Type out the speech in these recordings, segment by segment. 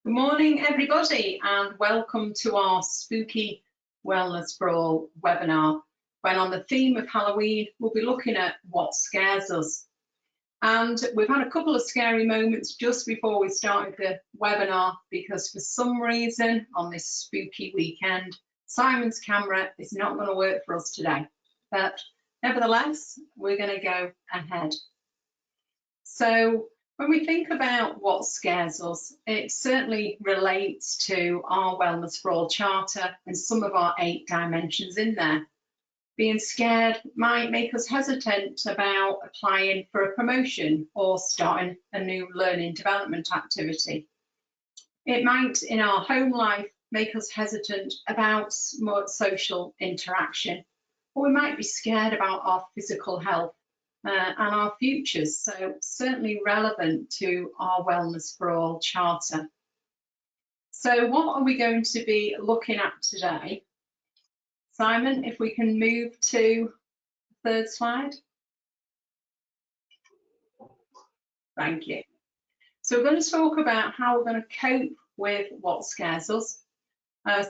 Good morning, everybody, and welcome to our Spooky Wellness for All webinar, when on the theme of Halloween, we'll be looking at what scares us. And we've had a couple of scary moments just before we started the webinar, because for some reason on this spooky weekend, Simon's camera is not going to work for us today. But nevertheless, we're going to go ahead. So when we think about what scares us, it certainly relates to our Wellness for All charter and some of our 8 dimensions in there. Being scared might make us hesitant about applying for a promotion or starting a new learning development activity. It might, in our home life, make us hesitant about more social interaction, or we might be scared about our physical health and our futures, so certainly relevant to our Wellness for All charter. So what are we going to be looking at today? Simon, if we can move to the 3rd slide. Thank you. So we're going to talk about how we're going to cope with what scares us.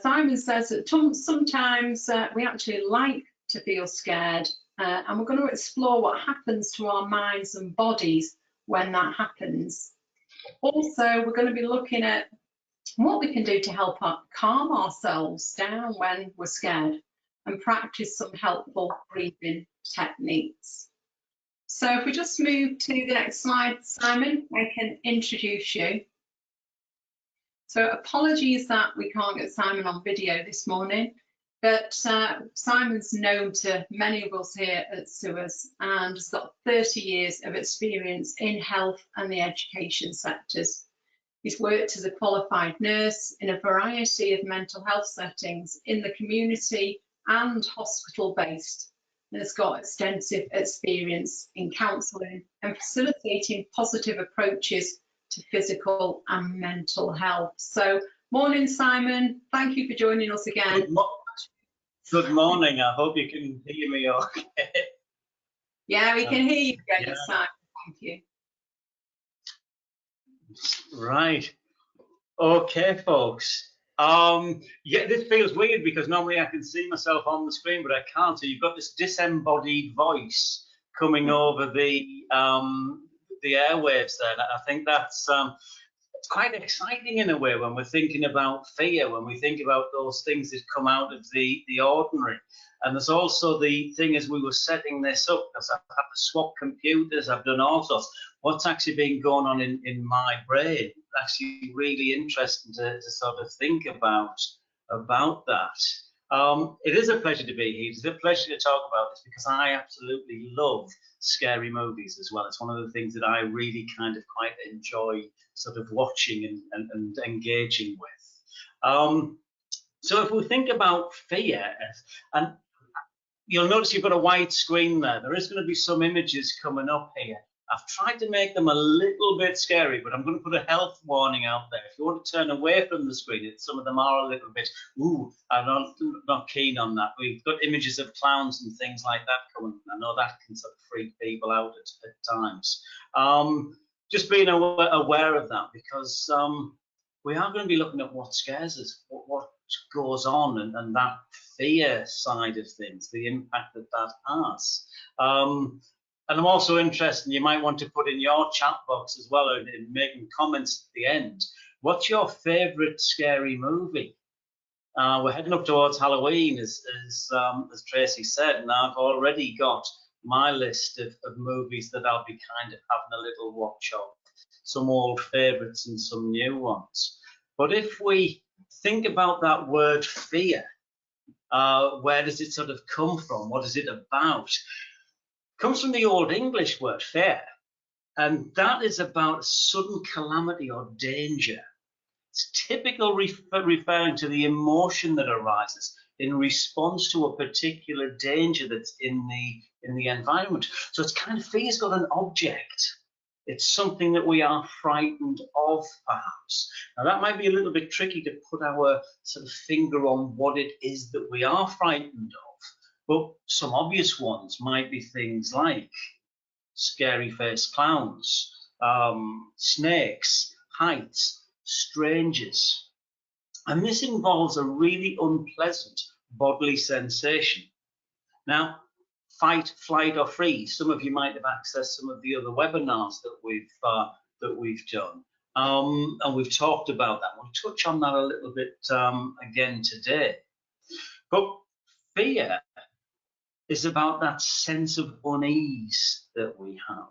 Simon says that sometimes we actually like to feel scared, and we're going to explore what happens to our minds and bodies when that happens. Also, we're going to be looking at what we can do to help calm ourselves down when we're scared and practice some helpful breathing techniques. So if we just move to the next slide, Simon, I can introduce you. So apologies that we can't get Simon on video this morning, but Simon's known to many of us here at SUAS and has got 30 years of experience in health and the education sectors. He's worked as a qualified nurse in a variety of mental health settings in the community and hospital-based, and has got extensive experience in counselling and facilitating positive approaches to physical and mental health. So, morning, Simon. Thank you for joining us again. Good morning. I hope you can hear me okay. Yeah, we can hear you great, Simon. Thank you. Right. Okay, folks. Yeah, this feels weird because normally I can see myself on the screen, but I can't. So you've got this disembodied voice coming over the airwaves there. I think that's it's quite exciting in a way when we're thinking about fear, when we think about those things that come out of the ordinary. And there's also the thing as we were setting this up, because I've had to swap computers, I've done all sorts. What's actually been going on in my brain? Actually really interesting to sort of think about that. It is a pleasure to be here. It's a pleasure to talk about this because I absolutely love scary movies as well. It's one of the things that I really kind of quite enjoy sort of watching and engaging with. So if we think about fear, and you'll notice you've got a wide screen there. There is going to be some images coming up here. I've tried to make them a little bit scary, but I'm going to put a health warning out there. If you want to turn away from the screen, some of them are a little bit, ooh, I'm not keen on that. We've got images of clowns and things like that coming. I know that can sort of freak people out at times. Just being aware of that, because we are going to be looking at what scares us, what goes on, and that fear side of things, the impact that has. And I'm also interested, you might want to put in your chat box as well, and in making comments at the end. What's your favourite scary movie? We're heading up towards Halloween, as Tracy said, and I've already got my list of movies that I'll be kind of having a little watch of. Some old favourites and some new ones. But if we think about that word fear, where does it sort of come from? What is it about? It comes from the Old English word fear, and that is about sudden calamity or danger. It's typically referring to the emotion that arises in response to a particular danger that's in the environment. So it's kind of, fear's got an object. It's something that we are frightened of, perhaps. Now, that might be a little bit tricky to put our sort of finger on what it is that we are frightened of. But some obvious ones might be things like scary-faced clowns, snakes, heights, strangers. And this involves a really unpleasant bodily sensation. Now, fight, flight, or freeze. Some of you might have accessed some of the other webinars that we've done, and we've talked about that. We'll touch on that a little bit again today. But fear is about that sense of unease that we have.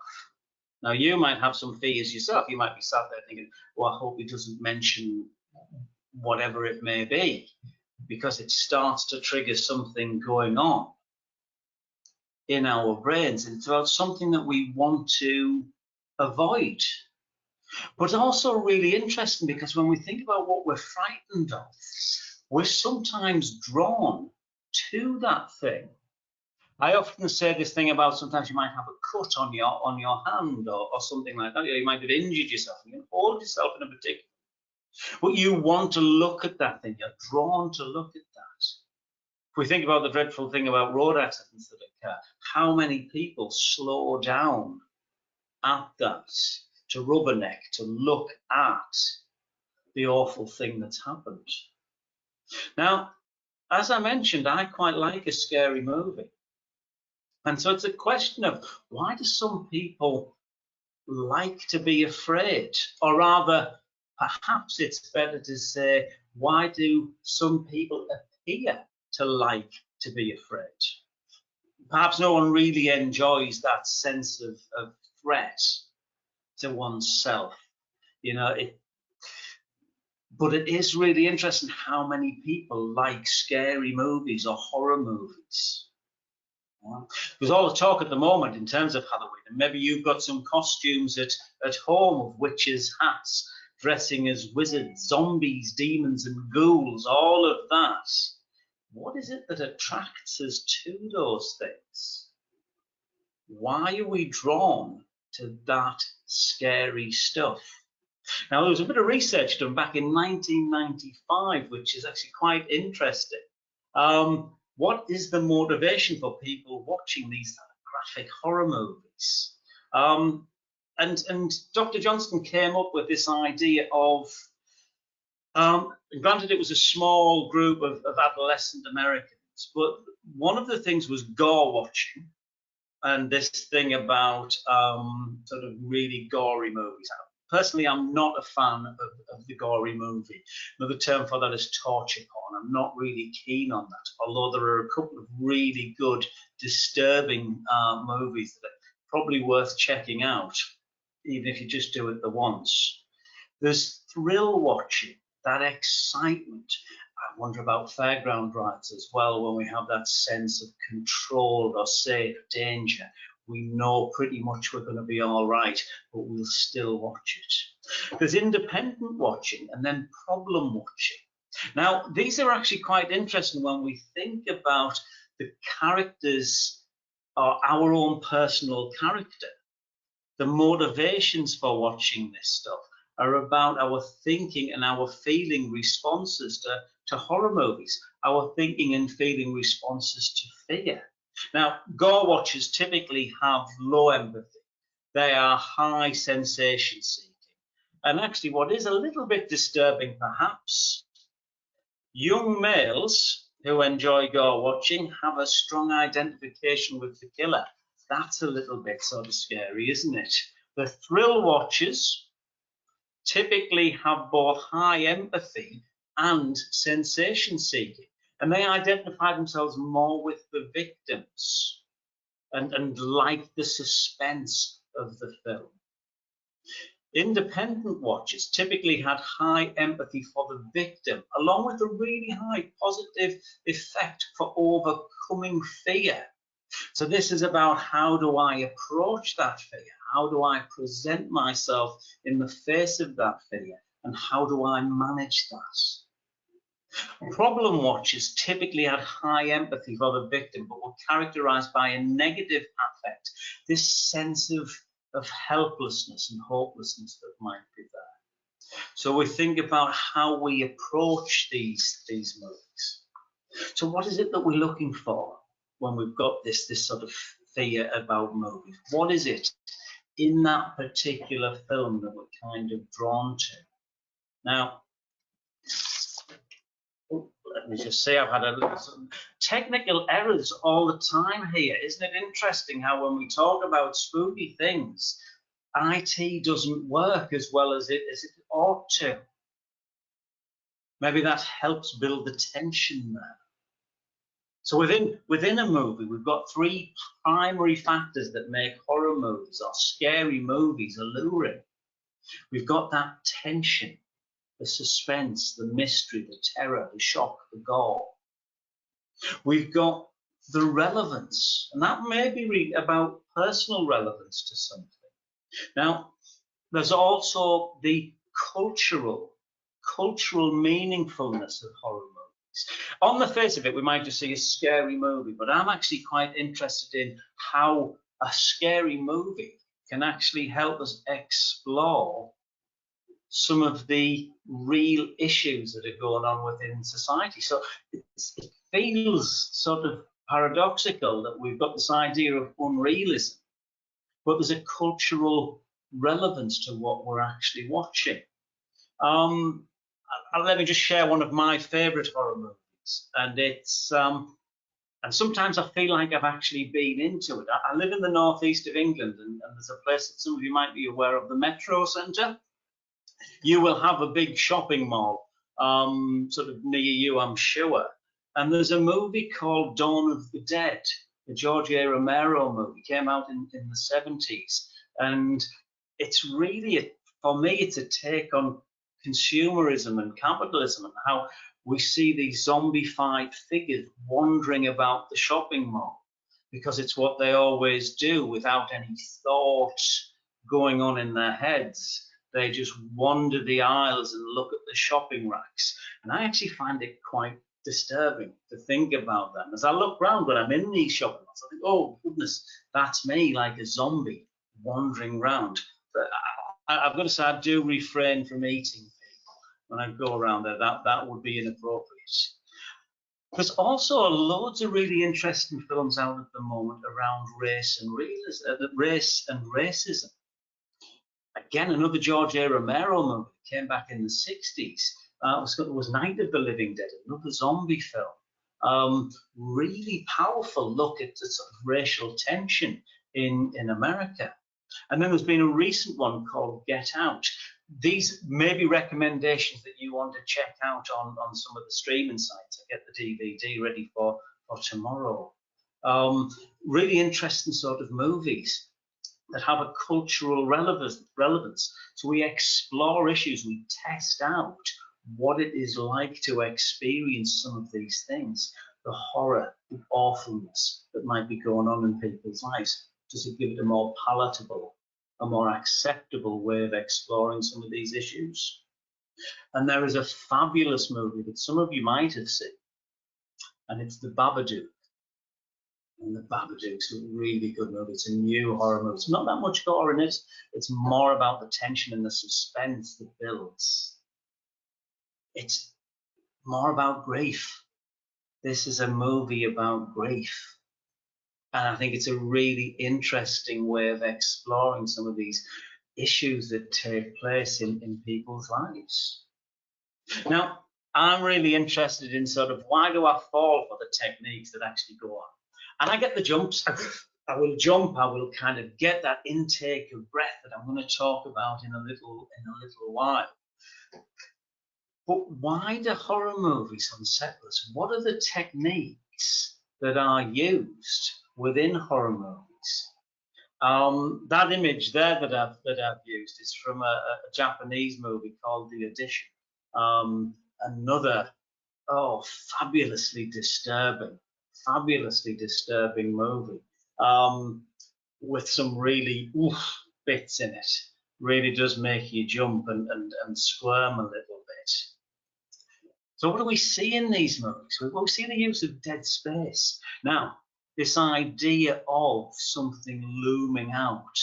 Now, you might have some fears yourself. You might be sat there thinking, well, I hope he doesn't mention whatever it may be, because it starts to trigger something going on in our brains. And it's about something that we want to avoid. But also really interesting, because when we think about what we're frightened of, we're sometimes drawn to that thing. I often say this thing about sometimes you might have a cut on your hand or something like that. You might have injured yourself, and you hold yourself in a particular. But you want to look at that thing. You're drawn to look at that. If we think about the dreadful thing about road accidents that occur, how many people slow down at that, to rubberneck, to look at the awful thing that's happened. Now, as I mentioned, I quite like a scary movie. And so it's a question of, why do some people like to be afraid? Or rather, perhaps it's better to say, why do some people appear to like to be afraid? Perhaps no one really enjoys that sense of threat to oneself, you know. But it is really interesting how many people like scary movies or horror movies. There's all the talk at the moment in terms of Halloween, and maybe you've got some costumes at home of witches' hats, dressing as wizards, zombies, demons, and ghouls, all of that. What is it that attracts us to those things? Why are we drawn to that scary stuff? Now, there was a bit of research done back in 1995, which is actually quite interesting. What is the motivation for people watching these graphic horror movies? And Dr. Johnston came up with this idea of, granted it was a small group of adolescent Americans, but one of the things was gore watching, and this thing about sort of really gory movies. Personally, I'm not a fan of the gory movie. Another term for that is torture porn. I'm not really keen on that, although there are a couple of really good, disturbing movies that are probably worth checking out, even if you just do it the once. There's thrill watching, that excitement. I wonder about fairground rides as well, when we have that sense of controlled or safe danger. We know pretty much we're going to be all right, but we'll still watch it. There's independent watching and then problem watching. Now, these are actually quite interesting when we think about the characters or our own personal character. The motivations for watching this stuff are about our thinking and our feeling responses to horror movies, our thinking and feeling responses to fear. Now, gore watchers typically have low empathy. They are high sensation seeking. And actually, what is a little bit disturbing, perhaps, young males who enjoy gore watching have a strong identification with the killer. That's a little bit sort of scary, isn't it? The thrill watchers typically have both high empathy and sensation seeking. And they identify themselves more with the victims and like the suspense of the film. Independent watchers typically had high empathy for the victim, along with a really high positive effect for overcoming fear. So this is about, how do I approach that fear? How do I present myself in the face of that fear? And how do I manage that? Problem watchers typically had high empathy for the victim, but were characterized by a negative affect, this sense of helplessness and hopelessness that might be there. So we think about how we approach these movies. So what is it that we're looking for when we've got this sort of fear about movies? What is it in that particular film that we're kind of drawn to? Now, let me just say, I've had some technical errors all the time here. Isn't it interesting how when we talk about spooky things, IT doesn't work as well as it ought to? Maybe that helps build the tension there. So within a movie, we've got three primary factors that make horror movies or scary movies alluring. We've got that tension, the suspense, the mystery, the terror, the shock, the gore. We've got the relevance, and that may be about personal relevance to something. Now, there's also the cultural meaningfulness of horror movies. On the face of it, we might just see a scary movie, but I'm actually quite interested in how a scary movie can actually help us explore some of the real issues that are going on within society. So it feels sort of paradoxical that we've got this idea of unrealism, but there's a cultural relevance to what we're actually watching. Let me just share one of my favourite horror movies, and it's and sometimes I feel like I've actually been into it. I live in the northeast of England, and there's a place that some of you might be aware of, the Metro Centre. You will have a big shopping mall sort of near you, I'm sure. And there's a movie called Dawn of the Dead, the George A. Romero movie, came out in the 70s. And it's really, for me, it's a take on consumerism and capitalism and how we see these zombified figures wandering about the shopping mall because it's what they always do without any thought going on in their heads. They just wander the aisles and look at the shopping racks. And I actually find it quite disturbing to think about them. As I look around when I'm in these shopping malls, I think, oh, goodness, that's me, like a zombie wandering around. But I've got to say, I do refrain from eating people when I go around there. That would be inappropriate. There's also loads of really interesting films out at the moment around race and racism. Again, another George A. Romero movie came back in the 60s. It was Night of the Living Dead, another zombie film. Really powerful look at the sort of racial tension in America. And then there's been a recent one called Get Out. These may be recommendations that you want to check out on some of the streaming sites. I get the DVD ready for tomorrow. Really interesting sort of movies that have a cultural relevance. So we explore issues, we test out what it is like to experience some of these things, the horror, the awfulness that might be going on in people's lives. Does it give it a more palatable, a more acceptable way of exploring some of these issues? And there is a fabulous movie that some of you might have seen, and it's The Babadook. And The Babadook's a really good movie. It's a new horror movie. It's not that much gore in it. It's more about the tension and the suspense that builds. It's more about grief. This is a movie about grief. And I think it's a really interesting way of exploring some of these issues that take place in people's lives. Now, I'm really interested in sort of why do I fall for the techniques that actually go on? And I get the jumps. I will jump. I will kind of get that intake of breath that I'm going to talk about in a little while. But why do horror movies unsettle us? What are the techniques that are used within horror movies? That image there that I've used is from a Japanese movie called The Audition. Another fabulously disturbing movie with some really bits in it. Really does make you jump and squirm a little bit. So what do we see in these movies? We see the use of dead space. Now, this idea of something looming out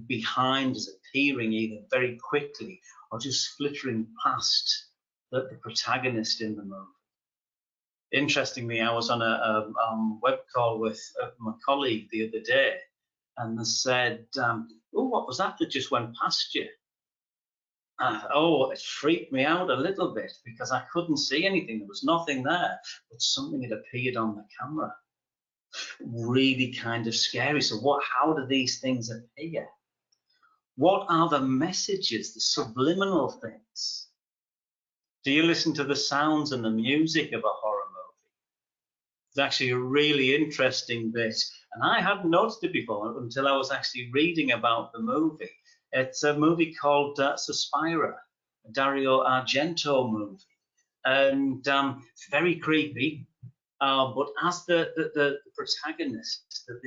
behind us, appearing either very quickly or just flittering past the protagonist in the movie. Interestingly, I was on a web call with my colleague the other day, and they said, "Oh, what was that just went past you?" Oh, it freaked me out a little bit because I couldn't see anything. There was nothing there, but something had appeared on the camera. Really kind of scary. So how do these things appear? What are the messages, the subliminal things? Do you listen to the sounds and the music of a horror movie? It's actually a really interesting bit, and I hadn't noticed it before until I was actually reading about the movie. It's a movie called Suspira, a Dario Argento movie, and it's very creepy. But as the protagonist that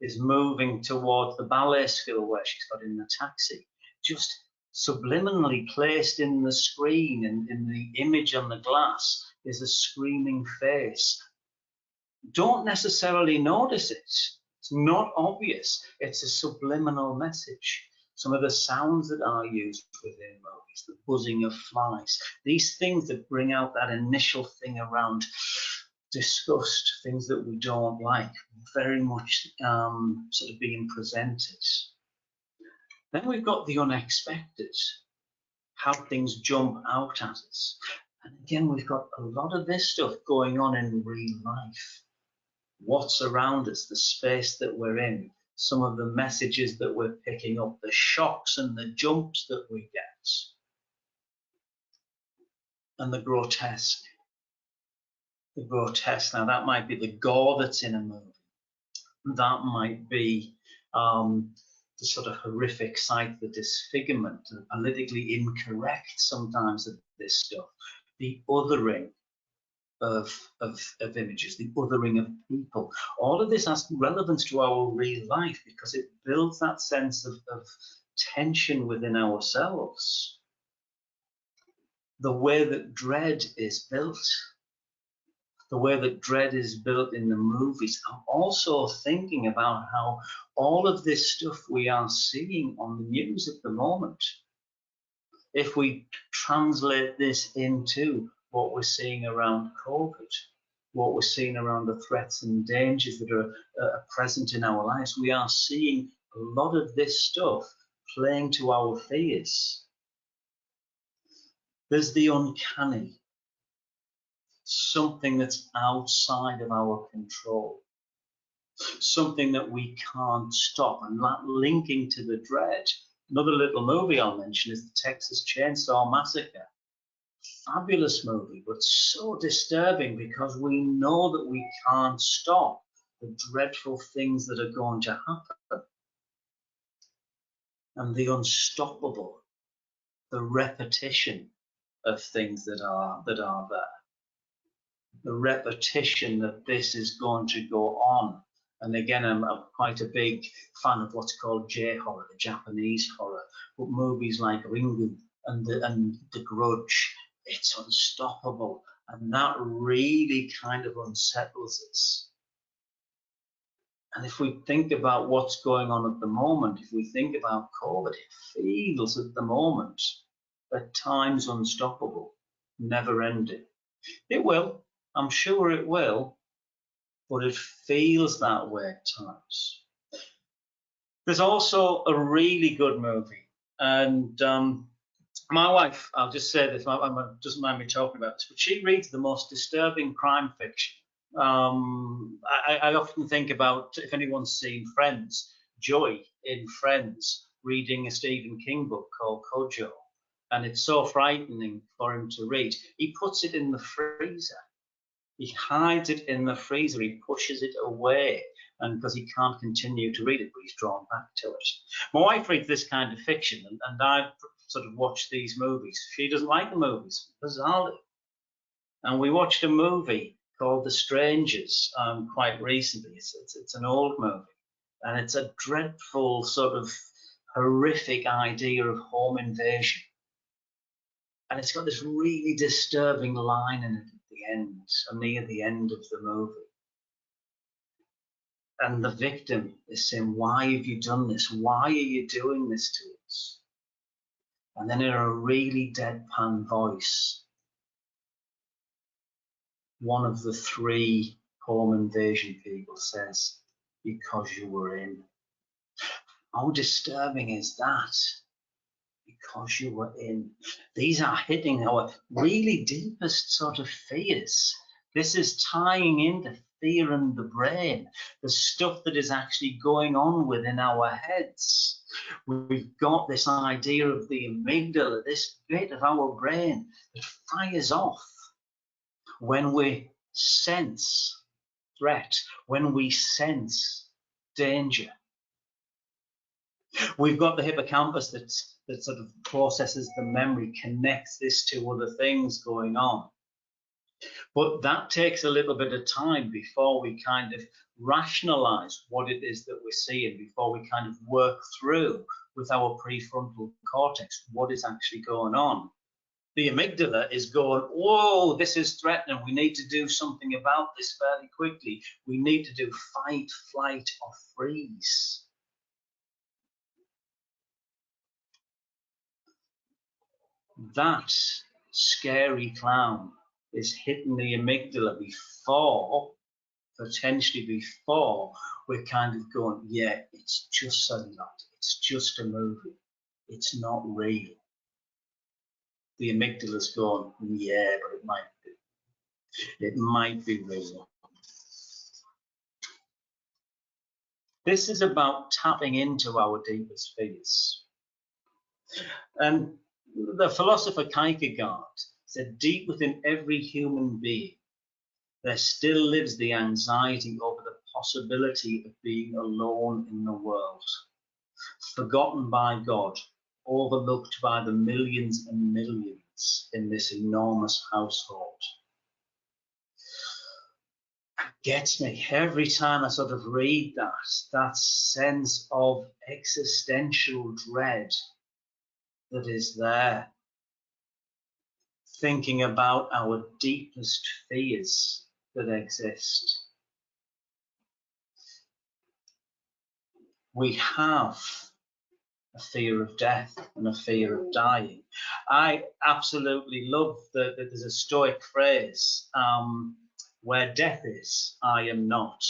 is moving towards the ballet school where she's got in the taxi, just subliminally placed in the screen and in the image on the glass is a screaming face. Don't necessarily notice it. It's not obvious. It's a subliminal message. Some of the sounds that are used within movies, the buzzing of flies, these things that bring out that initial thing around disgust, things that we don't like, very much sort of being presented. Then we've got the unexpected, how things jump out at us. And again, we've got a lot of this stuff going on in real life. What's around us, the space that we're in, some of the messages that we're picking up, the shocks and the jumps that we get, and the grotesque. The grotesque. Now, that might be the gore that's in a movie. That might be the sort of horrific sight, the disfigurement, the politically incorrect sometimes of this stuff, the othering of images, the othering of people. All of this has relevance to our real life because it builds that sense of tension within ourselves. The way that dread is built, the way that dread is built in the movies. I'm also thinking about how all of this stuff we are seeing on the news at the moment, if we translate this into what we're seeing around COVID, what we're seeing around the threats and dangers that are present in our lives, we are seeing a lot of this stuff playing to our fears. There's the uncanny, something that's outside of our control, something that we can't stop, and that linking to the dread. Another little movie I'll mention is the Texas Chainsaw Massacre. Fabulous movie, but so disturbing because we know that we can't stop the dreadful things that are going to happen. And the unstoppable, the repetition of things that are there. The repetition that this is going to go on. And again, I'm quite a big fan of what's called J-horror, the Japanese horror, but movies like Ringu and the Grudge, it's unstoppable. And that really kind of unsettles us. And if we think about what's going on at the moment, if we think about COVID, it feels at the moment at times unstoppable, never ending. It will, I'm sure it will, but it feels that way at times. There's also a really good movie, and my wife, I'll just say this, doesn't mind me talking about this, but she reads the most disturbing crime fiction. I often think about, if anyone's seen Friends, Joey in Friends reading a Stephen King book called Kojo, and it's so frightening for him to read. He puts it in the freezer. He hides it in the freezer. He pushes it away, and because he can't continue to read it, but he's drawn back to it. My wife reads this kind of fiction, and I sort of watch these movies. She doesn't like the movies, bizarrely. And we watched a movie called The Strangers quite recently. It's an old movie, and it's a dreadful sort of horrific idea of home invasion. And it's got this really disturbing line in it at the end, or near the end of the movie. And the victim is saying, "Why have you done this? Why are you doing this to us?" And then in a really deadpan voice, one of the three home invasion people says, "Because you were in." How disturbing is that? because you were in. These are hitting our really deepest sort of fears. This is tying into fear in the brain, the stuff that is actually going on within our heads. We've got this idea of the amygdala, this bit of our brain that fires off when we sense threat, when we sense danger. We've got the hippocampus that sort of processes the memory, connects this to other things going on. But that takes a little bit of time before we kind of rationalize what it is that we're seeing, before we kind of work through with our prefrontal cortex what is actually going on. The amygdala is going, whoa, this is threatening. We need to do something about this fairly quickly. We need to do fight, flight, or freeze. That scary clown is hitting the amygdala potentially before we're kind of going, yeah, it's just a lot. It's just a movie. It's not real. The amygdala's going, yeah, but it might be. It might be real. This is about tapping into our deepest fears. And the philosopher Kierkegaard said, deep within every human being, there still lives the anxiety over the possibility of being alone in the world, forgotten by God, overlooked by the millions and millions in this enormous household. It gets me every time I sort of read that sense of existential dread that is there, thinking about our deepest fears that exist. We have a fear of death and a fear of dying. I absolutely love that there's a Stoic phrase, where death is, I am not.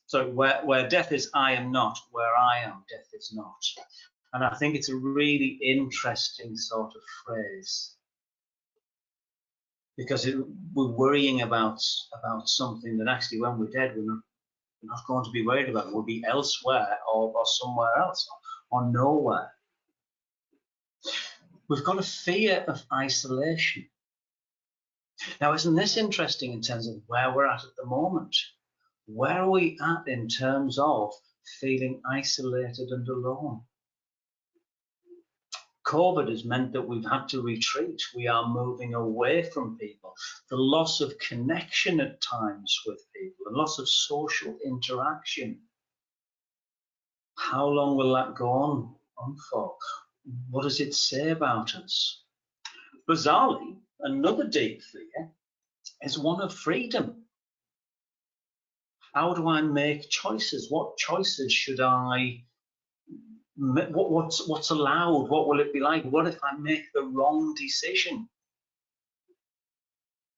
So where death is, I am not. Where I am, death is not. And I think it's a really interesting sort of phrase, because we're worrying about something that actually, when we're dead, we're not going to be worried about it. We'll be elsewhere or somewhere else or nowhere. We've got a fear of isolation. Now, isn't this interesting in terms of where we're at the moment? Where are we at in terms of feeling isolated and alone? COVID has meant that we've had to retreat. We are moving away from people. The loss of connection at times with people, the loss of social interaction. How long will that go on for? What does it say about us? Bizarrely, another deep fear is one of freedom. How do I make choices? What choices should I make? What's allowed? What will it be like? What if I make the wrong decision?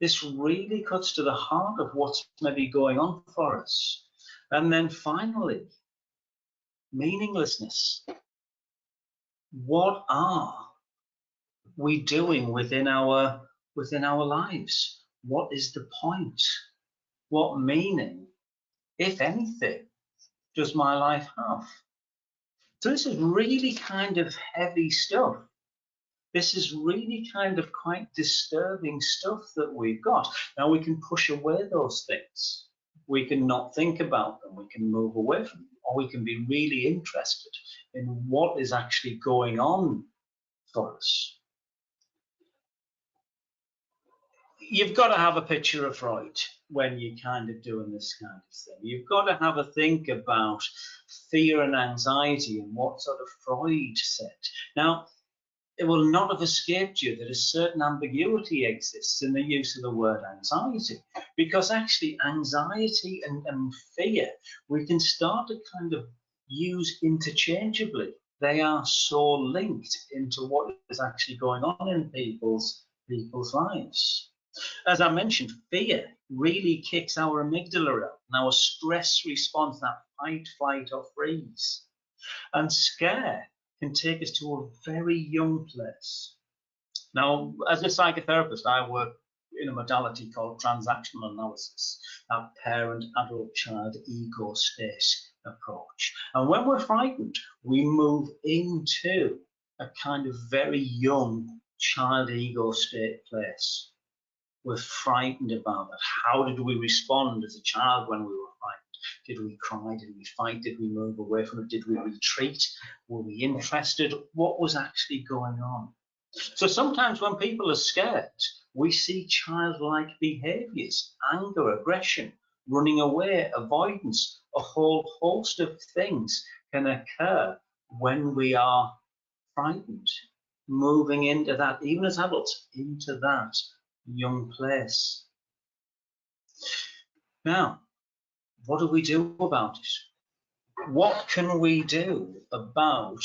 This really cuts to the heart of what's maybe going on for us. And then finally, meaninglessness. What are we doing within our lives? What is the point? What meaning, if anything, does my life have? So this is really kind of heavy stuff. This is really kind of quite disturbing stuff that we've got. Now we can push away those things. We can not think about them. We can move away from them. Or we can be really interested in what is actually going on for us. You've got to have a picture of Freud when you're kind of doing this kind of thing. You've got to have a think about fear and anxiety and what sort of Freud said. Now, it will not have escaped you that a certain ambiguity exists in the use of the word anxiety, because actually anxiety and fear, we can start to kind of use interchangeably. They are so linked into what is actually going on in people's lives. As I mentioned, fear really kicks our amygdala out, and our stress response, that fight, flight, or freeze. And scare can take us to a very young place. Now, as a psychotherapist, I work in a modality called transactional analysis, that parent, adult, child, ego state approach. And when we're frightened, we move into a kind of very young child ego state place. We're frightened about it. How did we respond as a child when we were frightened? Did we cry? Did we fight? Did we move away from it? Did we retreat? Were we interested? What was actually going on? So sometimes when people are scared, we see childlike behaviours, anger, aggression, running away, avoidance, a whole host of things can occur when we are frightened, moving into that, even as adults, into that young place. Now, what do we do about it? What can we do about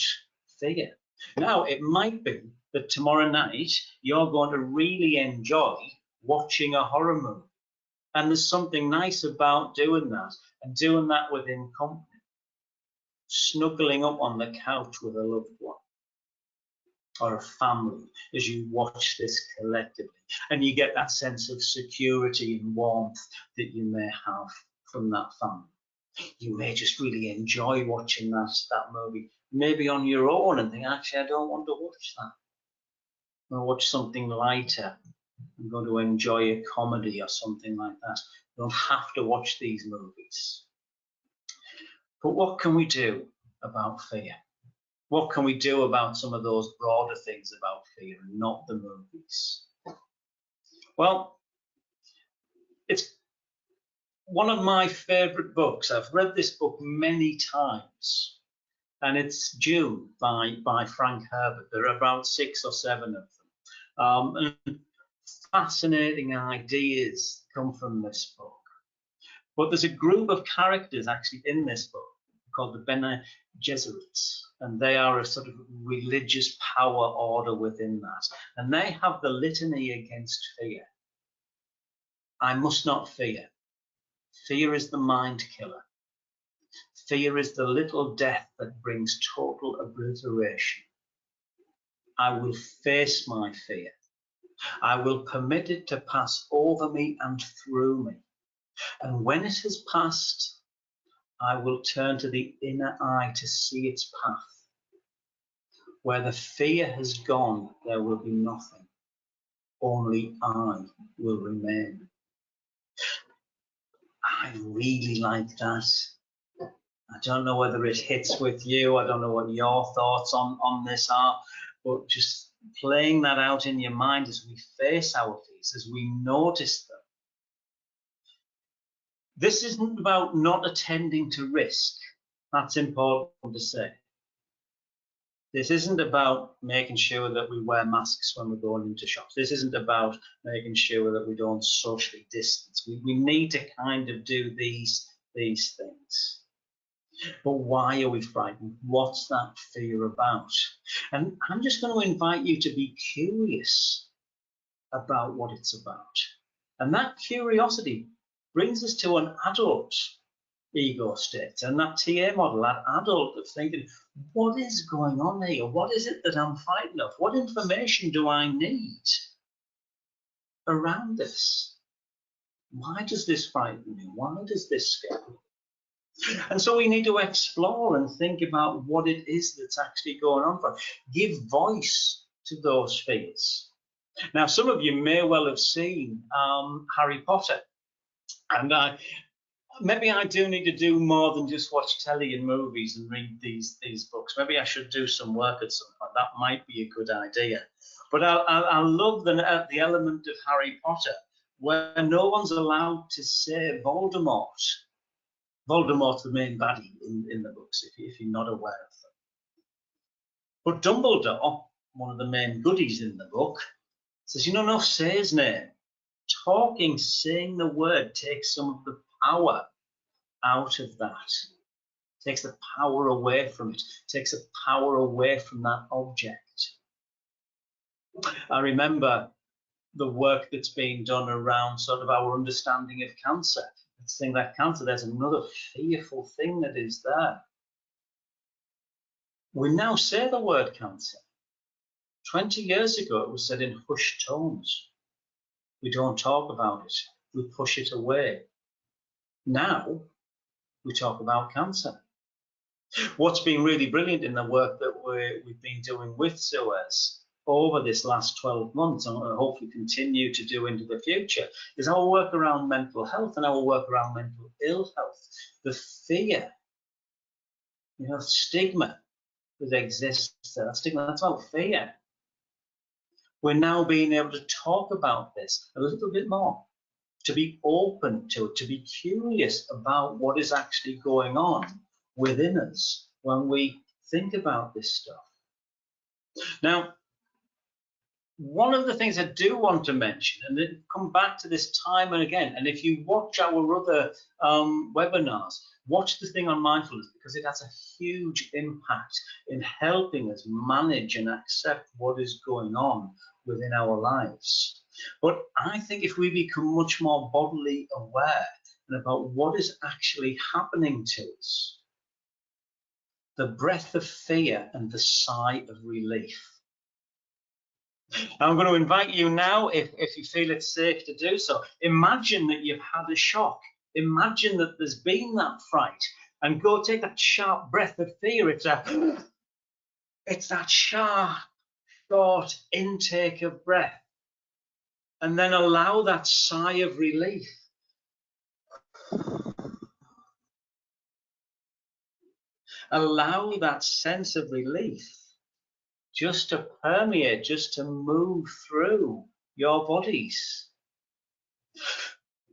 fear? Now, it might be that tomorrow night you're going to really enjoy watching a horror movie. And there's something nice about doing that, and doing that within company. Snuggling up on the couch with a loved one or a family as you watch this collectively. And you get that sense of security and warmth that you may have from that family. You may just really enjoy watching that movie, maybe on your own, and think, actually, I don't want to watch that. I'll watch something lighter. I'm going to enjoy a comedy or something like that. You don't have to watch these movies. But what can we do about fear? What can we do about some of those broader things about fear and not the movies? Well, it's one of my favorite books. I've read this book many times, and it's Dune by Frank Herbert. There are about 6 or 7 of them. And fascinating ideas come from this book. But there's a group of characters actually in this book called the Bene Gesserits, and they are a sort of religious power order within that. And they have the litany against fear. I must not fear. Fear is the mind killer. Fear is the little death that brings total obliteration. I will face my fear. I will permit it to pass over me and through me. And when it has passed, I will turn to the inner eye to see its path. Where the fear has gone, there will be nothing. Only I will remain. I really like that. I don't know whether it hits with you. I don't know what your thoughts on this are, but just playing that out in your mind as we face our fears, as we notice them. This isn't about not attending to risk. That's important to say. This isn't about making sure that we wear masks when we're going into shops. This isn't about making sure that we don't socially distance. We need to kind of do these things. But why are we frightened? What's that fear about? And I'm just going to invite you to be curious about what it's about. And that curiosity brings us to an adult ego state, and that TA model, that adult of thinking, what is going on here? What is it that I'm frightened of? What information do I need around this? Why does this frighten me? Why does this scare me? And so we need to explore and think about what it is that's actually going on for us. Give voice to those fears. Now, some of you may well have seen Harry Potter, and maybe I do need to do more than just watch telly and movies and read these books. Maybe I should do some work at some point. That might be a good idea. But I love the element of Harry Potter where no one's allowed to say Voldemort. Voldemort's the main baddie in the books, if you're not aware of them. But Dumbledore, one of the main goodies in the book, says, no, say his name. Talking, saying the word takes some of the power out of that. Takes the power away from it. Takes the power away from that object. I remember the work that's being done around sort of our understanding of cancer. Let's think that cancer, there's another fearful thing that is there. We now say the word cancer. 20 years ago, it was said in hushed tones. We don't talk about it. We push it away. Now, we talk about cancer. What's been really brilliant in the work that we've been doing with SUEZ over this last 12 months, and hopefully continue to do into the future, is our work around mental health and our work around mental ill health. The fear, stigma that exists there, stigma, that's about fear. We're now being able to talk about this a little bit more, to be open to it, to be curious about what is actually going on within us when we think about this stuff. Now, one of the things I do want to mention, and then come back to this time and again, and if you watch our other webinars, watch the thing on mindfulness, because it has a huge impact in helping us manage and accept what is going on within our lives. But I think if we become much more bodily aware and about what is actually happening to us, the breath of fear and the sigh of relief. I'm going to invite you now, if you feel it's safe to do so, imagine that you've had a shock. Imagine that there's been that fright, and go take that sharp breath of fear. It's that sharp, short intake of breath, and then allow that sigh of relief. Allow that sense of relief just to permeate, just to move through your bodies.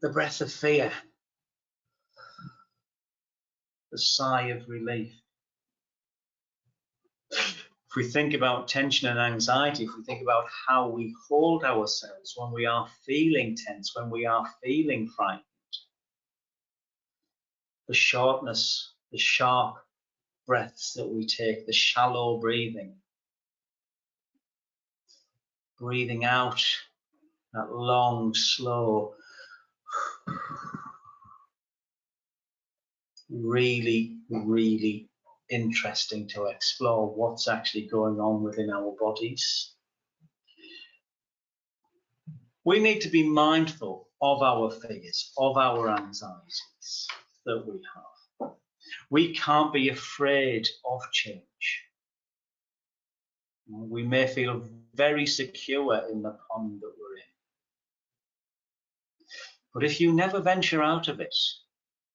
The breath of fear, the sigh of relief. If we think about tension and anxiety, if we think about how we hold ourselves when we are feeling tense, when we are feeling frightened, the shortness, the sharp breaths that we take, the shallow breathing, breathing out that long, slow, really, really interesting to explore what's actually going on within our bodies. We need to be mindful of our fears, of our anxieties that we have. We can't be afraid of change. We may feel very secure in the pond that we're in. But if you never venture out of it,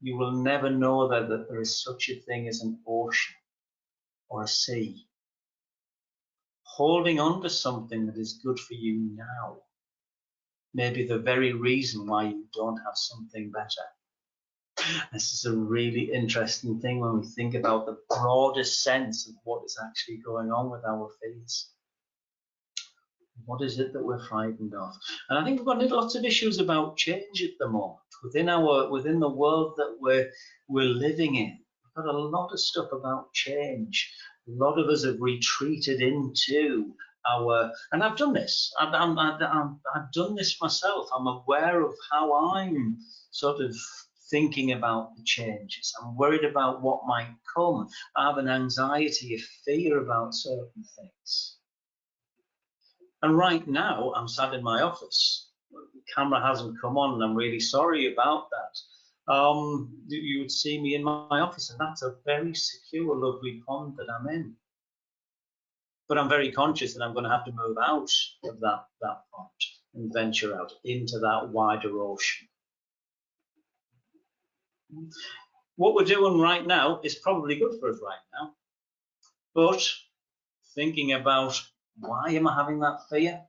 you will never know that there is such a thing as an ocean or a sea. Holding on to something that is good for you now may be the very reason why you don't have something better. This is a really interesting thing when we think about the broadest sense of what is actually going on with our fears. What is it that we're frightened of? And I think we've got lots of issues about change at the moment within the world that we're living in. We've got a lot of stuff about change. A lot of us have retreated into and I've done this. I've done this myself. I'm aware of how I'm sort of thinking about the changes. I'm worried about what might come. I have an anxiety, a fear about certain things. And right now, I'm sat in my office. The camera hasn't come on, and I'm really sorry about that. You would see me in my office, and that's a very secure, lovely pond that I'm in. But I'm very conscious that I'm going to have to move out of that pond and venture out into that wider ocean. What we're doing right now is probably good for us right now. But thinking about, why am I having that fear?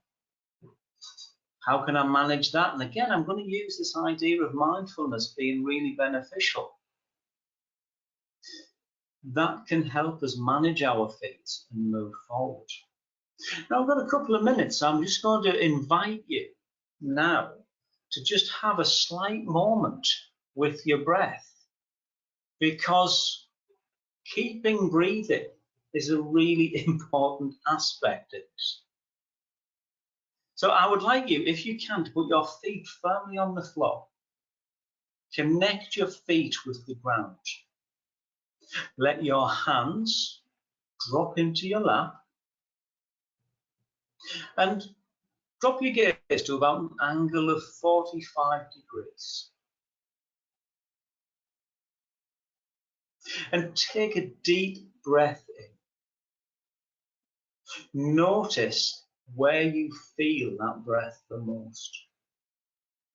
How can I manage that? And again, I'm going to use this idea of mindfulness being really beneficial. That can help us manage our fears and move forward. Now, I've got a couple of minutes, so I'm just going to invite you now to just have a slight moment with your breath, because keeping breathing is a really important aspect of it. So I would like you, if you can, to put your feet firmly on the floor. Connect your feet with the ground. Let your hands drop into your lap and drop your gaze to about an angle of 45 degrees. And take a deep breath in. Notice where you feel that breath the most.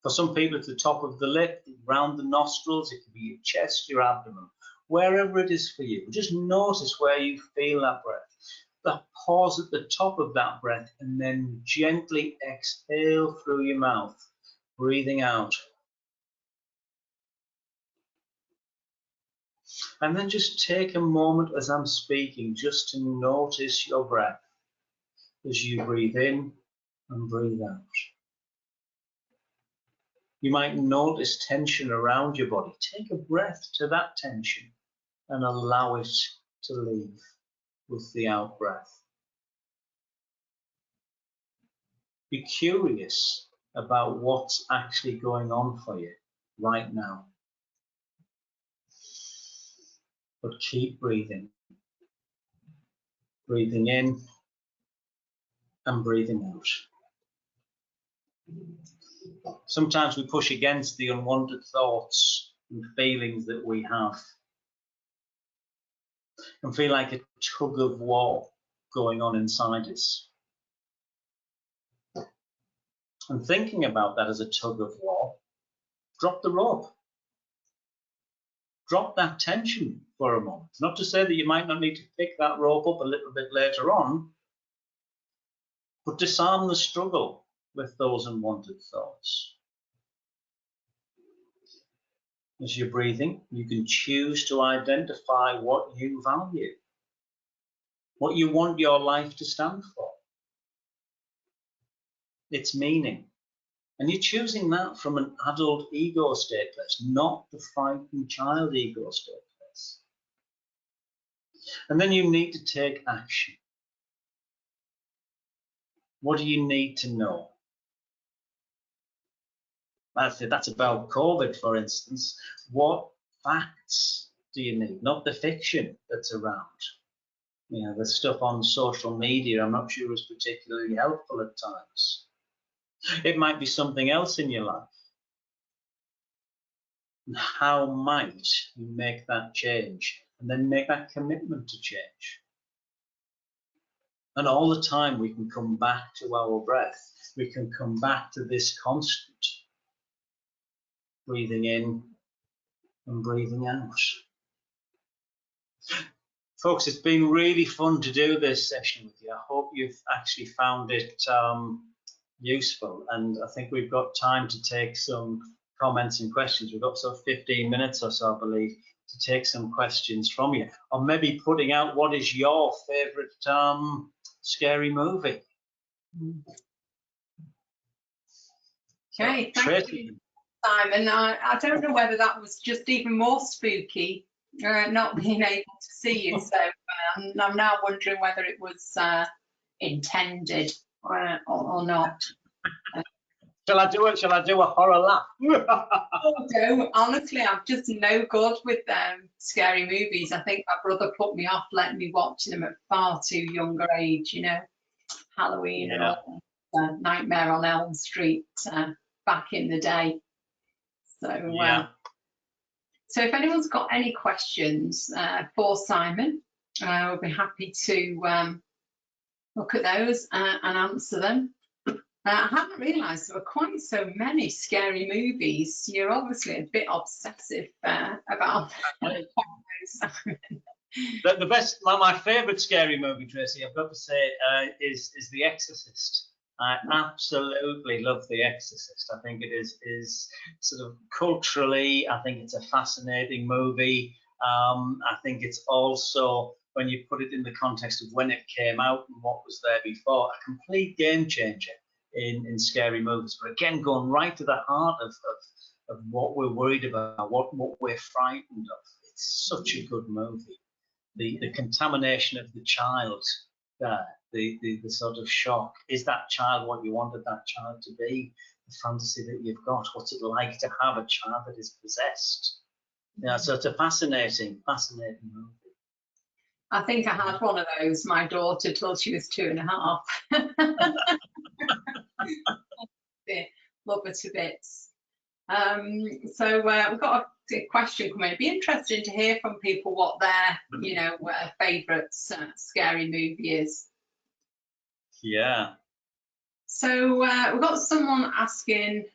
For some people, it's the top of the lip, around the nostrils, it can be your chest, your abdomen, wherever it is for you. Just notice where you feel that breath. Pause at the top of that breath and then gently exhale through your mouth, breathing out. And then just take a moment as I'm speaking just to notice your breath as you breathe in and breathe out. You might notice tension around your body. Take a breath to that tension and allow it to leave with the out breath. Be curious about what's actually going on for you right now. But keep breathing. Breathing in and breathing out. Sometimes we push against the unwanted thoughts and feelings that we have and feel like a tug of war going on inside us. And thinking about that as a tug of war, drop the rope. Drop that tension for a moment. Not to say that you might not need to pick that rope up a little bit later on, but disarm the struggle with those unwanted thoughts. As you're breathing, you can choose to identify what you value, what you want your life to stand for, its meaning. And you're choosing that from an adult ego state place, not the frightened child ego state place. And then you need to take action. What do you need to know? That's about COVID, for instance. What facts do you need? Not the fiction that's around. You know, the stuff on social media, I'm not sure is particularly helpful at times. It might be something else in your life. How might you make that change and then make that commitment to change? And all the time we can come back to our breath. We can come back to this constant. Breathing in and breathing out. Folks, it's been really fun to do this session with you. I hope you've actually found it useful, and I think we've got time to take some comments and questions. We've got sort of 15 minutes or so, I believe, to take some questions from you, or maybe putting out what is your favourite scary movie. Okay, thank you, Simon. I don't know whether that was just even more spooky, not being able to see you. So I'm now wondering whether it was intended or not. Shall I do a horror laugh? Oh, no, honestly, I'm just no good with scary movies. I think my brother put me off letting me watch them at far too younger age. You know, Halloween and all, Nightmare on Elm Street back in the day. So, so if anyone's got any questions for Simon, we'll be happy to look at those and answer them. I hadn't realised there were quite so many scary movies. You're obviously a bit obsessive about the best, my favourite scary movie, Tracy, I've got to say, is The Exorcist. I absolutely love The Exorcist. I think it is sort of culturally, I think it's a fascinating movie. I think it's also, when you put it in the context of when it came out and what was there before, a complete game changer in scary movies. But again, going right to the heart of what we're worried about, what we're frightened of. It's such a good movie. The contamination of the child, the sort of shock. Is that child what you wanted that child to be? The fantasy that you've got. What's it like to have a child that is possessed? Yeah, so it's a fascinating movie. I think I had one of those, my daughter, till she was 2.5. Yeah, love her to bits. So we've got a question coming. It'd be interesting to hear from people what their, favourite scary movie is. Yeah. So we've got someone asking,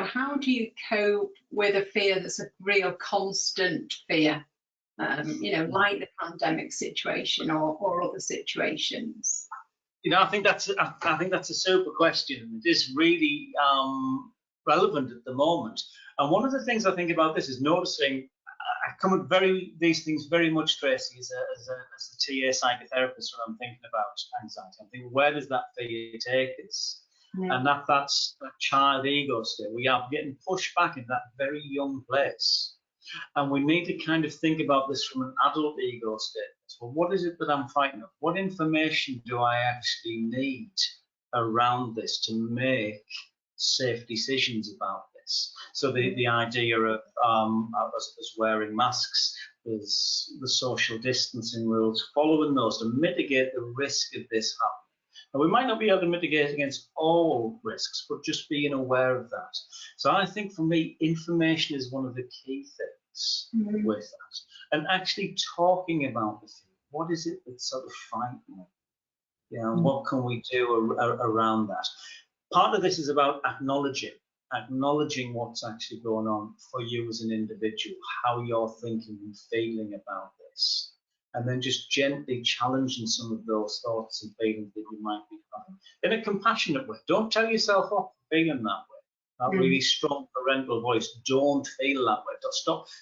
how do you cope with a fear that's a real constant fear? Like the pandemic situation or other situations. I think that's a super question. It is really relevant at the moment. And one of the things I think about this is noticing. I come at these things very much, Tracy, as a TA psychotherapist when I'm thinking about anxiety. I'm thinking, where does that fear take us? Yeah. And that's that child ego state. We are getting pushed back in that very young place. And we need to kind of think about this from an adult ego state. Well, what is it that I'm frightened of? What information do I actually need around this to make safe decisions about this? So the idea of us wearing masks, there's the social distancing rules, following those to mitigate the risk of this happening. And we might not be able to mitigate against all risks, but just being aware of that. So I think for me, information is one of the key things with that. And actually talking about the fear. What is it that's sort of frightening? And what can we do around that? Part of this is about acknowledging what's actually going on for you as an individual, how you're thinking and feeling about this. And then just gently challenging some of those thoughts and feelings that you might be having in a compassionate way. Don't tell yourself off for feeling that way. That really strong parental voice. Don't feel that way.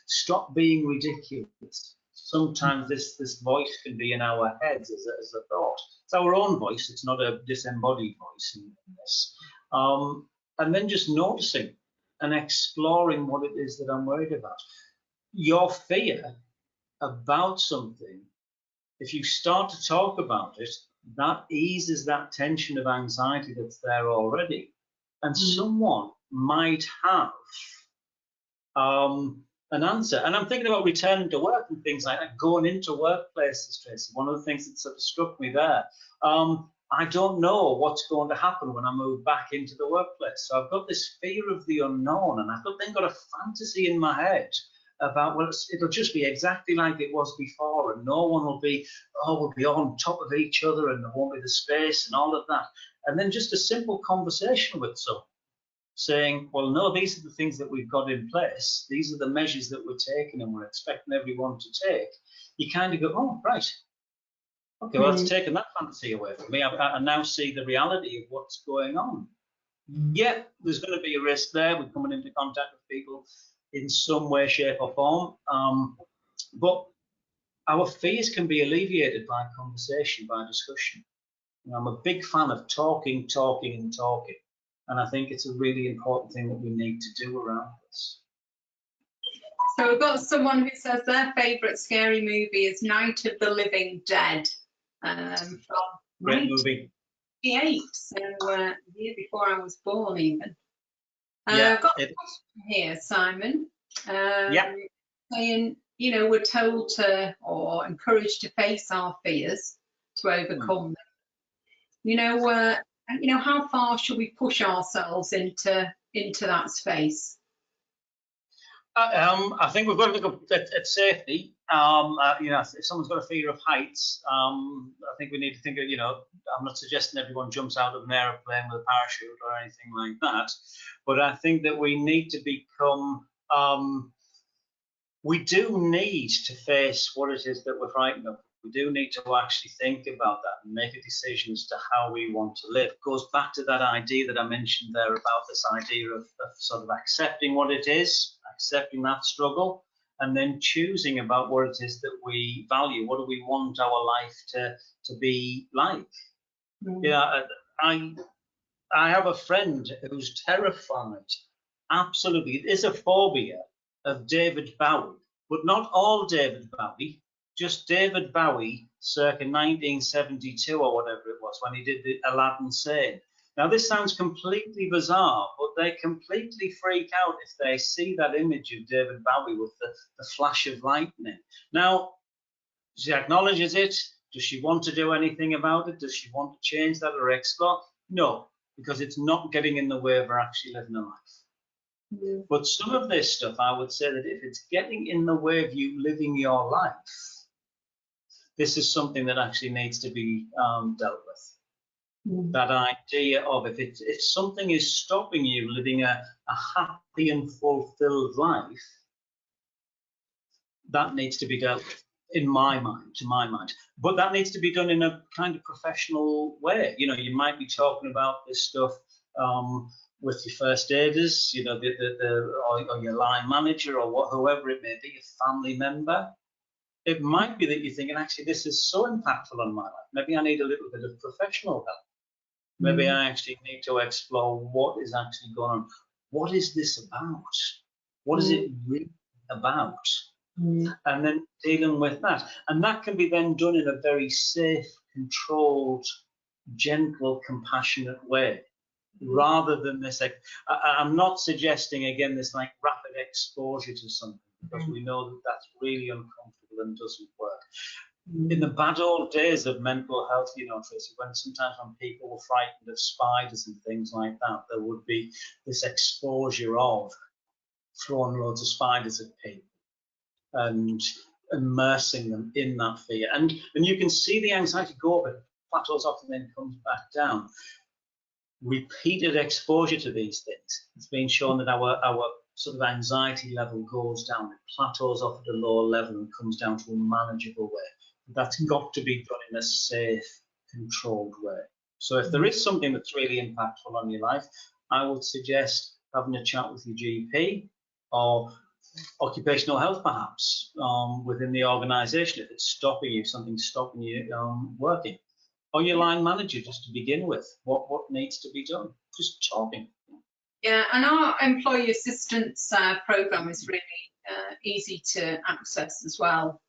Stop being ridiculous. Sometimes this voice can be in our heads as a thought. It's our own voice. It's not a disembodied voice in this. And then just noticing and exploring what it is that I'm worried about. Your fear about something, if you start to talk about it, that eases that tension of anxiety that's there already. And someone might have an answer. And I'm thinking about returning to work and things like that, going into workplaces, Tracy. One of the things that sort of struck me there, I don't know what's going to happen when I move back into the workplace. So I've got this fear of the unknown, and I've then got a fantasy in my head about, well, it'll just be exactly like it was before, and no one will be, we'll be on top of each other, and there won't be the space and all of that. And then just a simple conversation with someone saying, well, no, these are the things that we've got in place. These are the measures that we're taking and we're expecting everyone to take. You kind of go, oh, right. Okay, well, that's taken that fantasy away from me. I now see the reality of what's going on. Yeah, there's going to be a risk there. We're coming into contact with people in some way, shape or form. But our fears can be alleviated by conversation, by discussion. I'm a big fan of talking. And I think it's a really important thing that we need to do around this. So we've got someone who says their favourite scary movie is Night of the Living Dead. From Great movie. 1988, so the year before I was born even. Yeah, I've got a question here, Simon. Saying, we're told to or encouraged to face our fears to overcome them. How far should we push ourselves into that space? I think we've got to look at safety. If someone's got a fear of heights, I think we need to think of, I'm not suggesting everyone jumps out of an aeroplane with a parachute or anything like that, but I think that we need to become, we do need to face what it is that we're frightened of. We do need to actually think about that and make a decision as to how we want to live. It goes back to that idea that I mentioned there about this idea of sort of accepting what it is, accepting that struggle, and then choosing about what it is that we value. What do we want our life to be like? Yeah, I have a friend who's terrified, absolutely, it is a phobia of David Bowie, but not all David Bowie. Just David Bowie circa 1972 or whatever it was when he did the Aladdin scene. Now this sounds completely bizarre, but they completely freak out if they see that image of David Bowie with the flash of lightning. Now, She acknowledges it. Does she want to do anything about it? Does she want to change that or explore? No, because it's not getting in the way of her actually living a life. Mm. But some of this stuff, I would say that if it's getting in the way of you living your life, this is something that actually needs to be dealt with. Mm. That idea of if something is stopping you living a happy and fulfilled life, that needs to be dealt with, to my mind. But that needs to be done in a kind of professional way. You know, you might be talking about this stuff with your first aiders, you know, or your line manager, or whoever it may be, a family member. It might be that you're thinking, actually, this is so impactful on my life. Maybe I need a little bit of professional help. Maybe I actually need to explore what is actually going on. What is this about? What is it really about? And then dealing with that. And that can be then done in a very safe, controlled, gentle, compassionate way, rather than this. I'm not suggesting, again, this like rapid exposure to something, because we know that that's really uncomfortable and doesn't work. In the bad old days of mental health, you know, Tracy, sometimes when people were frightened of spiders and things like that, there would be this exposure of throwing loads of spiders at people and immersing them in that fear. And you can see the anxiety go up, it plateaus off and then comes back down. Repeated exposure to these things, it's been shown that our sort of anxiety level goes down, it plateaus off at a lower level and comes down to a manageable way. That's got to be done in a safe, controlled way. So if there is something that's really impactful on your life, I would suggest having a chat with your GP or occupational health, perhaps, within the organisation, if it's stopping you, something's stopping you working. Or your line manager, just to begin with, what needs to be done? Just talking. Yeah, and our employee assistance program is really easy to access as well.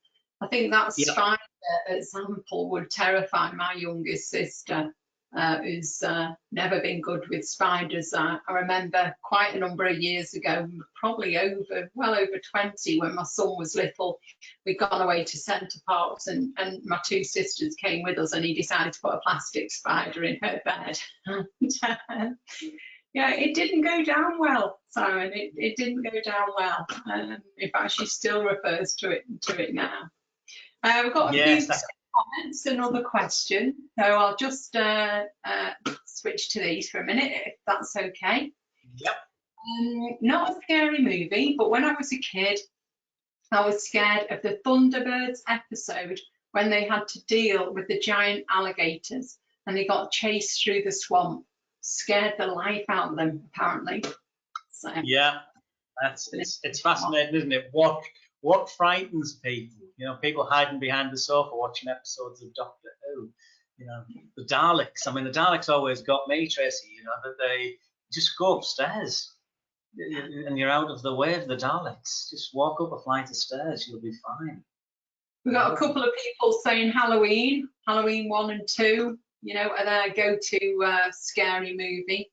I think that spider example would terrify my youngest sister, who's never been good with spiders. I remember quite a number of years ago, probably well over 20, when my son was little, we'd gone away to Centre Parks and my two sisters came with us, and he decided to put a plastic spider in her bed. And, yeah, it didn't go down well, Simon. It didn't go down well. In fact, she still refers to it now. We've got a few comments, another question. So I'll just switch to these for a minute, if that's okay. Yep. Not a scary movie, but when I was a kid, I was scared of the Thunderbirds episode when they had to deal with the giant alligators and they got chased through the swamp. Scared the life out of them, apparently. So, yeah, it's fascinating, isn't it? What frightens people? You know, people hiding behind the sofa watching episodes of Doctor Who. You know, the Daleks. I mean, the Daleks always got me, Tracy. You know, that they just go upstairs and you're out of the way of the Daleks. Just walk up a flight of stairs, you'll be fine. We've got a couple of people saying Halloween 1 and 2. You know, are their go-to scary movie.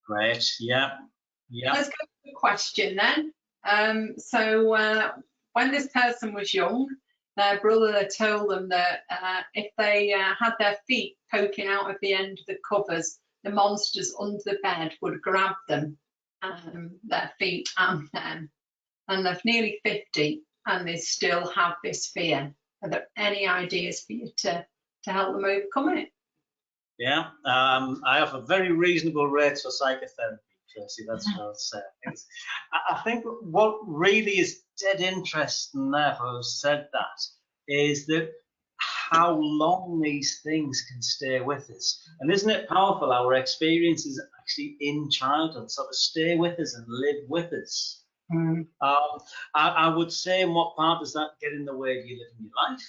Great, yeah. Let's go to the question then. So when this person was young, their brother told them that if they had their feet poking out of the end of the covers, the monsters under the bed would grab them, their feet and them. And they're nearly 50 and they still have this fear. Are there any ideas for you to help them overcome it? Yeah, I have a very reasonable rate for psychotherapy, Tracy, that's what I'll say. I think what really is dead interesting there, for who said that, is that how long these things can stay with us. And isn't it powerful, our experiences actually in childhood sort of stay with us and live with us. I would say, in what part does that get in the way of you living your life?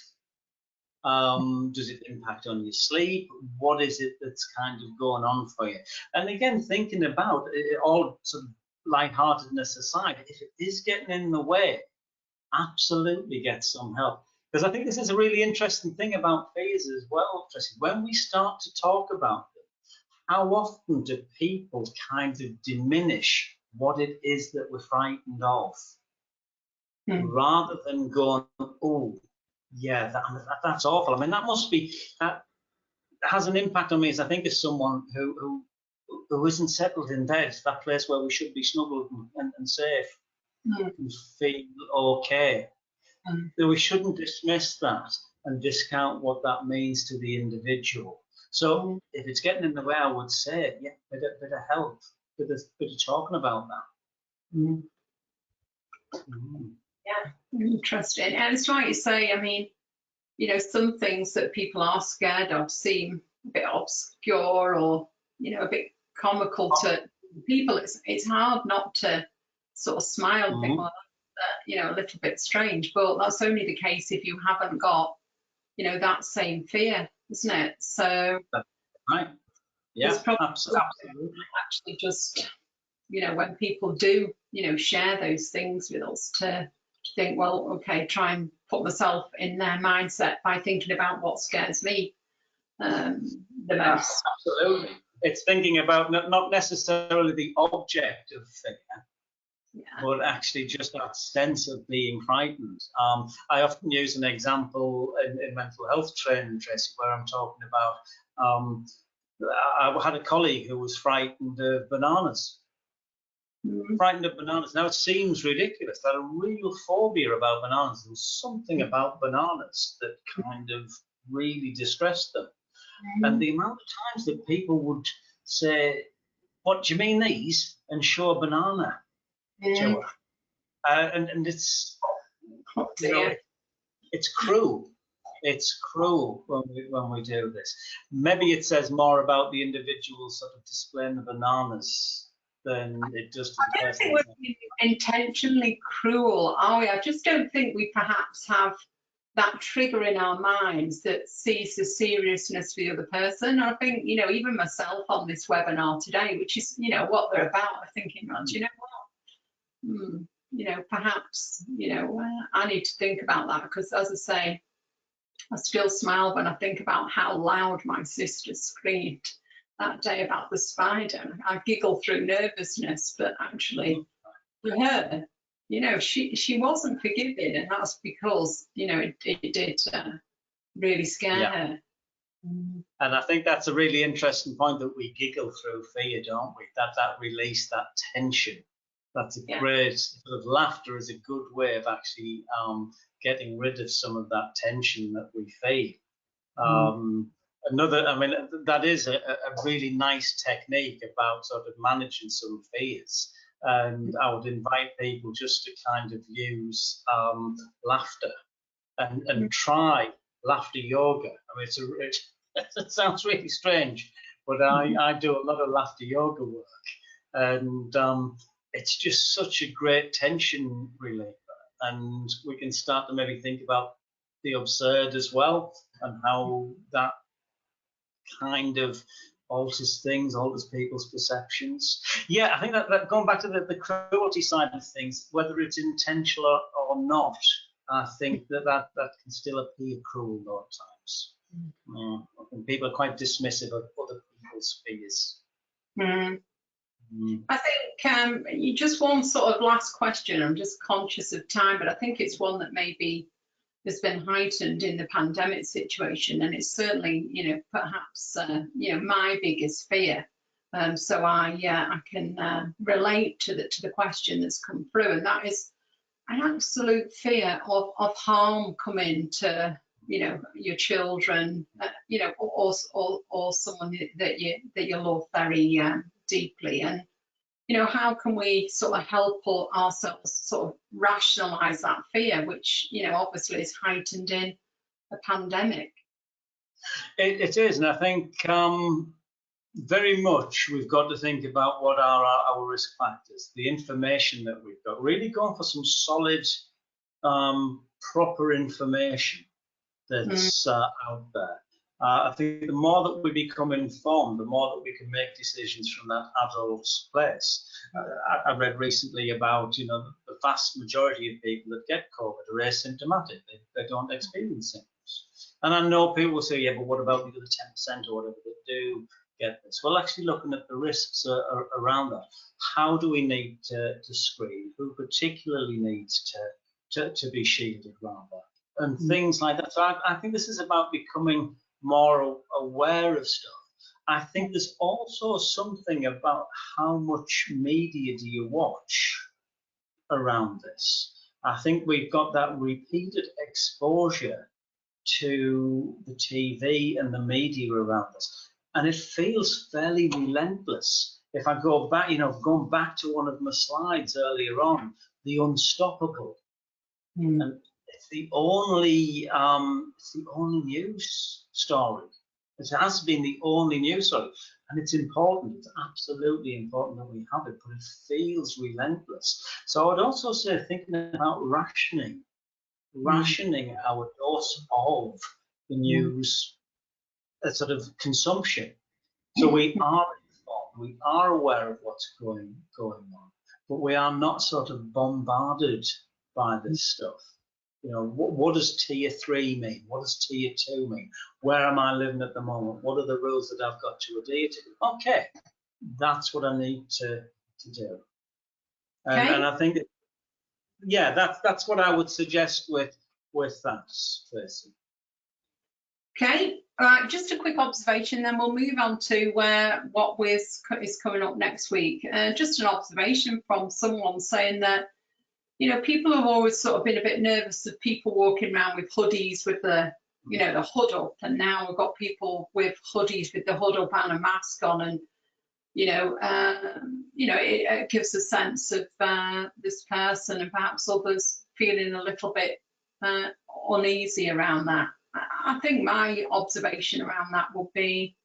Does it impact on your sleep? What is it that's kind of going on for you? And again, thinking about it, all sort of lightheartedness aside, if it is getting in the way, absolutely get some help. Because I think this is a really interesting thing about fears as well, Tracy. When we start to talk about them, how often do people kind of diminish what it is that we're frightened of? Rather than going, oh, yeah, that's awful. I mean, that must be, that has an impact on me, as I think, as someone who isn't settled in bed, that place where we should be snuggled and safe and feel okay. That we shouldn't dismiss that and discount what that means to the individual. So if it's getting in the way, I would say, yeah, bit of help, bit of talking about that. Yeah, interesting. And it's like you say, I mean, you know, some things that people are scared of seem a bit obscure or, you know, a bit comical to people. It's hard not to sort of smile and think, well, that's, you know, a little bit strange, but that's only the case if you haven't got, you know, that same fear, isn't it? So, right. Yeah, absolutely. Actually just, you know, when people do, you know, share those things with us to think, well, okay, try and put myself in their mindset by thinking about what scares me the most. Absolutely. It's thinking about not necessarily the object of fear, but actually just that sense of being frightened. I often use an example in mental health training, Tracy, where I'm talking about, I had a colleague who was frightened of bananas. Frightened of bananas. Now, it seems ridiculous. They had a real phobia about bananas. There was something about bananas that kind of really distressed them. And the amount of times that people would say, "What do you mean these?" and show a banana to her. And it's, you know, it's cruel. It's cruel when we do this. Maybe it says more about the individual sort of displaying the bananas than it does to the person. I don't think we're being intentionally cruel, are we? I just don't think we perhaps have that trigger in our minds that sees the seriousness for the other person. I think, you know, even myself on this webinar today, which is, you know, what they're about, I'm thinking, well, do you know what? You know, perhaps, you know, I need to think about that, because as I say, I still smile when I think about how loud my sister screamed that day about the spider. I giggle through nervousness, but actually for her, you know, she wasn't forgiving, and that's because, you know, it did really scare her. And I think that's a really interesting point, that we giggle through fear, don't we? That release, that tension. That's a great sort of, laughter is a good way of actually getting rid of some of that tension that we feel. I mean, that is a really nice technique about sort of managing some fears. And I would invite people just to kind of use laughter and try laughter yoga. I mean, it sounds really strange, but I do a lot of laughter yoga work, and it's just such a great tension reliever. And we can start to maybe think about the absurd as well, and how that kind of alters things, alters people's perceptions. Yeah, I think that going back to the cruelty side of things, whether it's intentional or not, I think that can still appear cruel at times. And people are quite dismissive of other people's fears. I think you just one sort of last question. I'm just conscious of time, but I think it's one that maybe has been heightened in the pandemic situation, and it's certainly, you know, perhaps you know, my biggest fear. So I can relate to the question that's come through, and that is an absolute fear of harm coming to, you know, your children, you know, or someone that you love very deeply. And you know, how can we sort of help ourselves sort of rationalize that fear, which, you know, obviously is heightened in a pandemic? It is, and I think very much we've got to think about what are our risk factors, the information that we've got, really going for some solid, proper information that's out there. I think the more that we become informed, the more that we can make decisions from that adult place. I read recently about, you know, the vast majority of people that get COVID are asymptomatic. They don't experience symptoms. And I know people will say, yeah, but what about the other 10% or whatever that do get this? Well, actually looking at the risks around that. How do we need to screen? Who particularly needs to be shielded rather? and things like that. So I think this is about becoming more aware of stuff. I think there's also something about how much media do you watch around this. I think we've got that repeated exposure to the TV and the media around us, and it feels fairly relentless. If I go back, going back to one of my slides earlier on, the unstoppable, and it's the only news story. It has been the only news story, and it's important. It's absolutely important that we have it, but it feels relentless. So I would also say, thinking about rationing our dose of the news sort of consumption. So we are informed, we are aware of what's going on, but we are not sort of bombarded by this stuff. What does tier 3 mean? What does tier 2 mean? Where am I living at the moment? What are the rules that I've got to adhere to? Okay, that's what I need to do. And I think, that's what I would suggest with that, Tracy. Okay, just a quick observation, then we'll move on to what is coming up next week. Just an observation from someone saying that, people have always sort of been a bit nervous of people walking around with hoodies with the, the hood up, and now we've got people with hoodies with the hood up and a mask on, and it gives a sense of this person and perhaps others feeling a little bit uneasy around that. I think my observation around that would be,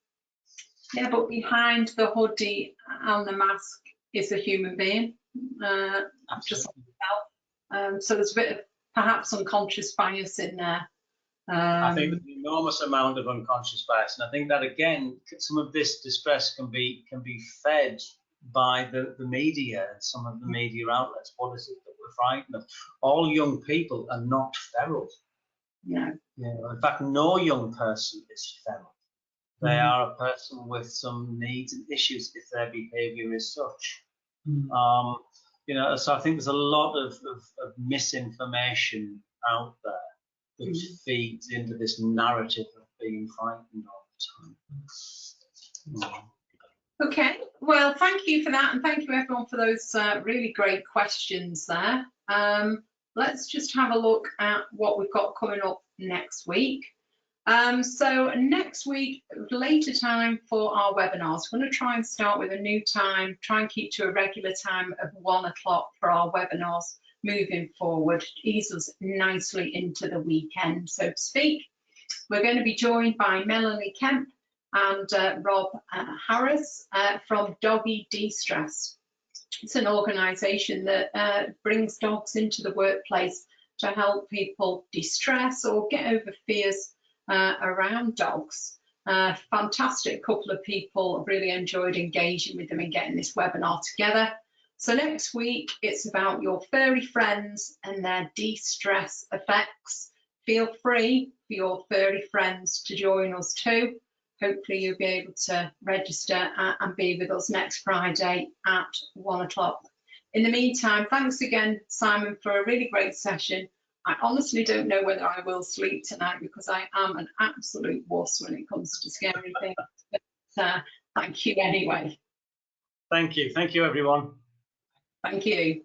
but behind the hoodie and the mask is a human being, just like yourself. So there's a bit of perhaps unconscious bias in there. I think there's an enormous amount of unconscious bias, and I think that again, some of this distress can be fed by the media and some of the media outlets. What is it that we're frightened of? All young people are not feral. No. In fact, no young person is feral. They are a person with some needs and issues if their behaviour is such. So I think there's a lot of misinformation out there that feeds into this narrative of being frightened all the time. Okay, well, thank you for that, and thank you everyone for those really great questions there. Let's just have a look at what we've got coming up next week. So next week, later time for our webinars. We're going to try and start with a new time, try and keep to a regular time of 1 o'clock for our webinars moving forward, ease us nicely into the weekend, so to speak. We're going to be joined by Melanie Kemp and Rob Harris from Doggy De-Stress. It's an organisation that brings dogs into the workplace to help people de-stress or get over fears around dogs. Fantastic couple of people. Really enjoyed engaging with them and getting this webinar together. So next week, it's about your furry friends and their de-stress effects. Feel free for your furry friends to join us too. Hopefully you'll be able to register and be with us next Friday at 1 o'clock. In the meantime, thanks again, Simon, for a really great session. I honestly don't know whether I will sleep tonight because I am an absolute wuss when it comes to scary things. But thank you anyway. Thank you. Thank you, everyone. Thank you.